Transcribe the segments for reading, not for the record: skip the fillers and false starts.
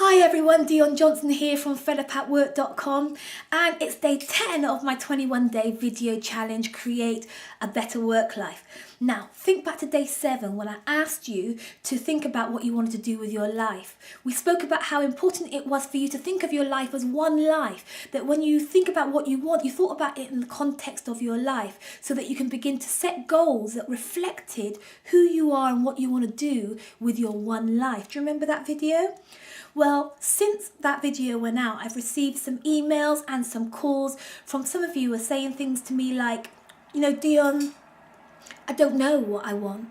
Hi everyone, Dion Johnson here from fedupatwork.com, and it's day 10 of my 21-day video challenge, Create a Better Work Life. Now, think back to day 7 when I asked you to think about what you wanted to do with your life. We spoke about how important it was for you to think of your life as one life, that when you think about what you want, you thought about it in the context of your life so that you can begin to set goals that reflected who you are and what you want to do with your one life. Do you remember that video? Well, since that video went out, I've received some emails and some calls from some of you who are saying things to me like, Dion, I don't know what I want.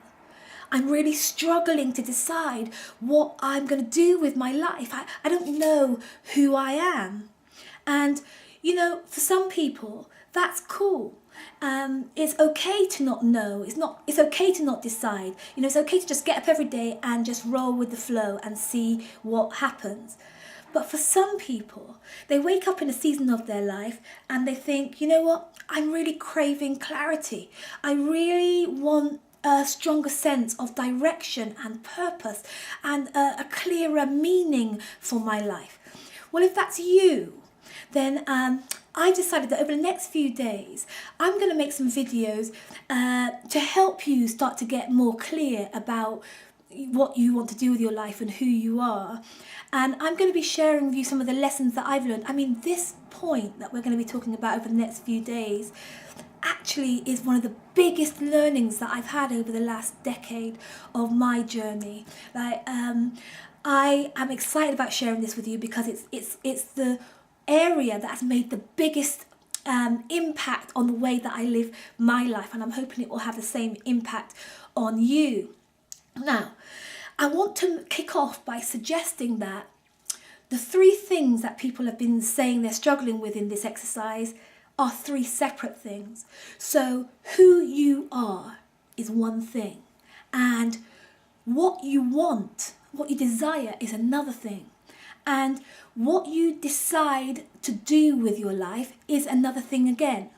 I'm really struggling to decide what I'm going to do with my life. I don't know who I am. And, for some people, that's cool. It's okay to not know. It's okay to not decide. It's okay to just get up every day and just roll with the flow and see what happens. But for some people, they wake up in a season of their life and they think, you know what? I'm really craving clarity. I really want a stronger sense of direction and purpose and a clearer meaning for my life. Well, if that's you, then I decided that over the next few days, I'm going to make some videos to help you start to get more clear about what you want to do with your life and who you are. And I'm going to be sharing with you some of the lessons that I've learned. I mean, this point that we're going to be talking about over the next few days actually is one of the biggest learnings that I've had over the last decade of my journey. I am excited about sharing this with you because it's the area that has made the biggest impact on the way that I live my life, and I'm hoping it will have the same impact on you. Now, I want to kick off by suggesting that the 3 things that people have been saying they're struggling with in this exercise are 3 separate things. So who you are is one thing, and what you want, what you desire is another thing. And what you decide to do with your life is another thing again.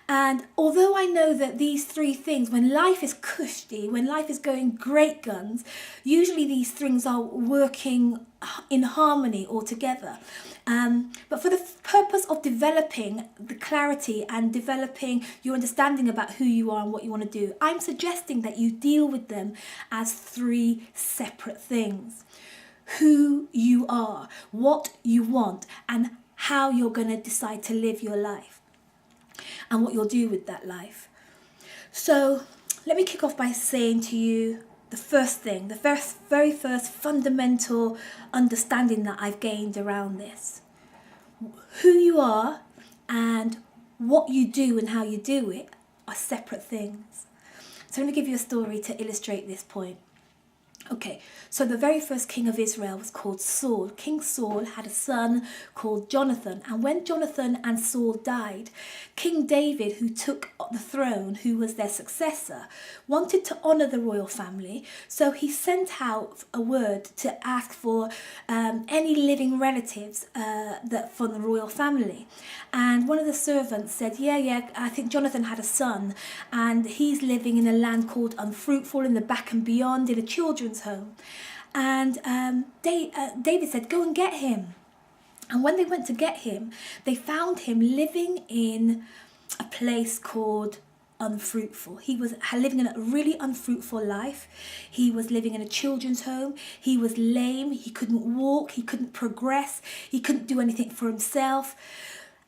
And although I know that these 3 things, when life is cushy, when life is going great guns, usually these things are working in harmony all together. But for the purpose of developing the clarity and developing your understanding about who you are and what you want to do, I'm suggesting that you deal with them as 3 separate things. Who you are, what you want, and how you're going to decide to live your life and what you'll do with that life. So let me kick off by saying to you the first thing, the very first fundamental understanding that I've gained around this. Who you are and what you do and how you do it are separate things. So I'm going to give you a story to illustrate this point. Okay, so the very first king of Israel was called Saul. King Saul had a son called Jonathan, and when Jonathan and Saul died, King David, who took the throne, who was their successor, wanted to honour the royal family, so he sent out a word to ask for any living relatives from the royal family. And one of the servants said, yeah, I think Jonathan had a son, and he's living in a land called Unfruitful in the back and beyond in a children's home. And David said, go and get him. And when they went to get him, they found him living in a place called Unfruitful. He was living in a really unfruitful life. He was living in a children's home. He was lame. He couldn't walk. He couldn't progress. He couldn't do anything for himself.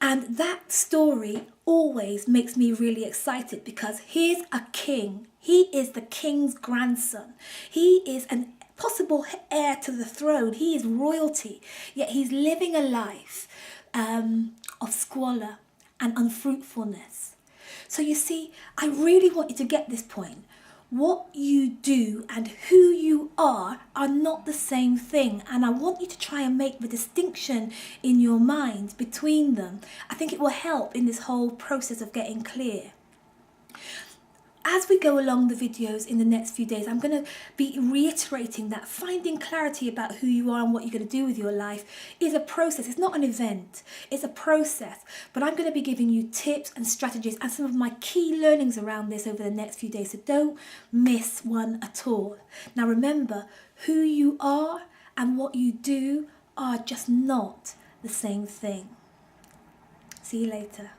And that story always makes me really excited because here's a king. He is the king's grandson. He is an possible heir to the throne. He is royalty. Yet he's living a life of squalor and unfruitfulness. So you see, I really want you to get this point. What you do and who you are not the same thing. And I want you to try and make the distinction in your mind between them. I think it will help in this whole process of getting clear. As we go along the videos in the next few days, I'm going to be reiterating that finding clarity about who you are and what you're going to do with your life is a process. It's not an event. It's a process. But I'm going to be giving you tips and strategies and some of my key learnings around this over the next few days. So don't miss one at all. Now remember, who you are and what you do are just not the same thing. See you later.